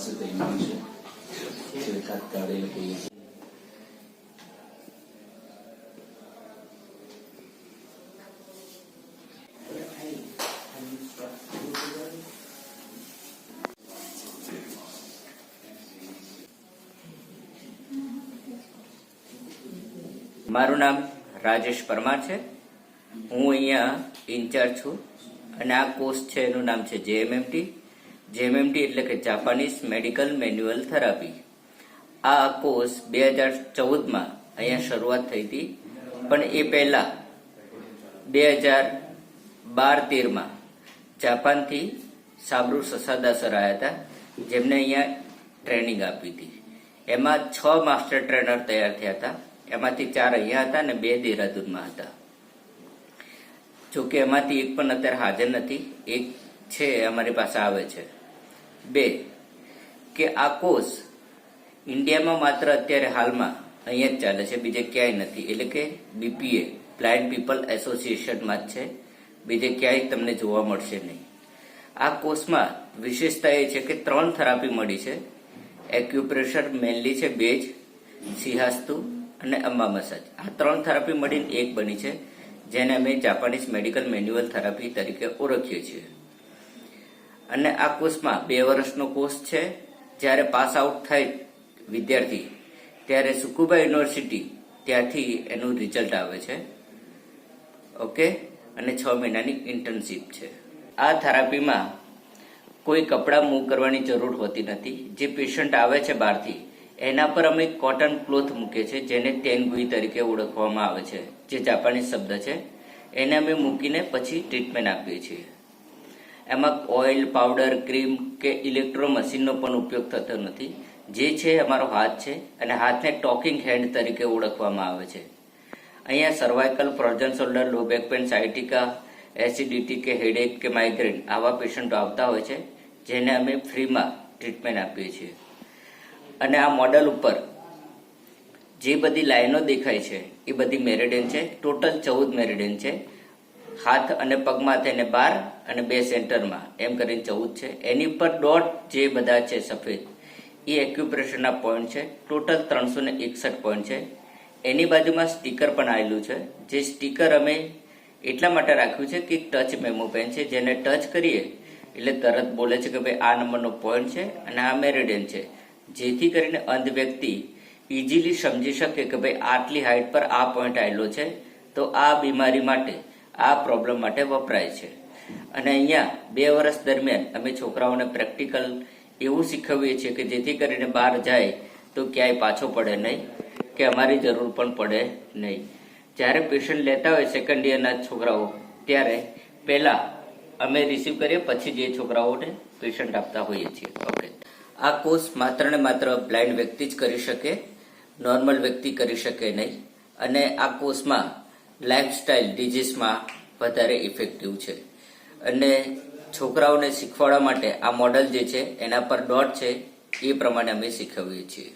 પાસે કંઈ મળીશું એકાદ કાઢે કહીએ છીએ. મારું નામ રાજેશ પરમાર છે. હું અહીંયા ઇન્ચાર્જ છું અને આ કોર્સ છે એનું નામ છે JMMT. JMMT એટલે કે જાપાનીઝ મેડિકલ મેન્યુઅલ થેરાપી. આ કોર્સ 2014માં અહીંયા શરૂઆત થઈ હતી, પણ એ પહેલા 2012-13માં જાપાનથી સાબરુ સસાદા સર આવ્યા હતા, જેમને અહીંયા ટ્રેનિંગ આપી હતી. એમાં 6 માસ્ટર ટ્રેનર તૈયાર થયા હતા. એમાંથી 4 અહીંયા હતા અને 2 દેહરાદૂનમાં હતા. જોકે એમાંથી એક પણ અત્યારે હાજર નથી. એક છે અમારી પાસે આવે છે. 2 કે આ કોર્સ ઇન્ડિયામાં માત્ર અત્યારે હાલમાં અહીંયા જ ચાલે છે, બીજે ક્યાંય નથી. એટલે કે BPA બ્લાઇન્ડ પીપલ એસોસિએશનમાં જ છે, બીજે ક્યાંય તમને જોવા મળશે નહીં. આ કોર્સમાં વિશેષતા એ છે કે 3 થેરાપી મળી છે. એક્યુપ્રેશર મેનલી છે, 2 જ, સિહાસ્તુ અને અંબા મસાજ. આ 3 થેરાપી મળીને એક બની છે, જેને અમે જાપાનીઝ મેડિકલ મેન્યુઅલ થેરાપી તરીકે ઓળખીએ છીએ. અને આ કોર્સમાં 2 વર્ષનો કોર્સ છે. જ્યારે પાસ આઉટ થાય વિદ્યાર્થી ત્યારે સુકુબા યુનિવર્સિટી ત્યાંથી એનું રિઝલ્ટ આવે છે. ઓકે, અને 6 મહિનાની ઇન્ટર્નશીપ છે. આ થેરાપીમાં કોઈ કપડાં મૂવ કરવાની જરૂર હોતી નથી. જે પેશન્ટ આવે છે બહારથી એના પર અમે કોટન ક્લોથ મૂકીએ છીએ, જેને તેનગુઈ તરીકે ઓળખવામાં આવે છે, જે જાપાનીઝ શબ્દ છે. એને અમે મૂકીને પછી ટ્રીટમેન્ટ આપીએ છીએ. એમાં ઓઇલ, પાવડર, ક્રીમ કે ઇલેક્ટ્રો મશીનનો પણ ઉપયોગ થતો નથી. જે છે અમારો હાથ છે, અને હાથને ટોકિંગ હેન્ડ તરીકે ઓળખવામાં આવે છે. અહીંયા સર્વાઇકલ, ફ્રોઝન શોલ્ડર, લો બેક પેન, સાયટિકા, એસિડિટી કે હેડેક કે માઇગ્રેન આવા પેશન્ટો આવતા હોય છે, જેને અમે ફ્રીમાં ટ્રીટમેન્ટ આપીએ છીએ. અને આ મોડલ ઉપર જે બધી લાઈનો દેખાય છે એ બધી મેરિડિયન છે. ટોટલ 14 મેરિડિયન છે. હાથ અને પગમાં થઈને 12 અને 2 સેન્ટરમાં એમ કરીને 14 છે. એની પર ડોટ જે બધા છે સફેદ, એ એક્યુપ્રેશરના પોઈન્ટ છે. ટોટલ 361 પોઈન્ટ છે. એની બાજુમાં સ્ટીકર પણ આવેલું છે. જે સ્ટીકર અમે એટલા માટે રાખ્યું છે કે ટચ મેમો પેન છે, જેને ટચ કરીએ એટલે તરત બોલે છે કે ભાઈ આ નંબરનો પોઈન્ટ છે અને આ મેરિડિયન છે, જેથી કરીને અંધ વ્યક્તિ ઇઝીલી સમજી શકે કે ભાઈ આટલી હાઈટ પર આ પોઈન્ટ આવેલો છે, તો આ બીમારી માટે, આ પ્રોબ્લેમ માટે વપરાય છે. અને અહીંયા 2 વર્ષ દરમિયાન અમે છોકરાઓને પ્રેક્ટિકલ એવું શીખવીએ છીએ કે જેથી કરીને બહાર જાય તો ક્યાંય પાછો પડે નહીં, કે અમારી જરૂર પણ પડે નહીં. જ્યારે પેશન્ટ લેતા હોય સેકન્ડ યરના છોકરાઓ, ત્યારે પહેલા અમે રિસીવ કરીએ, પછી જે છોકરાઓને પેશન્ટ આપતા હોઈએ છીએ. ઓકે, આ કોર્સ માત્ર ને માત્ર બ્લાઇન્ડ વ્યક્તિ જ કરી શકે, નોર્મલ વ્યક્તિ કરી શકે નહીં. અને આ કોર્સમાં લાઇફસ્ટાઇલ ડિઝીઝમાં વધારે ઇફેક્ટિવ છે. અને છોકરાઓને શીખવાડવા માટે આ મોડલ જે છે એના પર ડોટ છે, એ પ્રમાણે અમે શીખવીએ છીએ.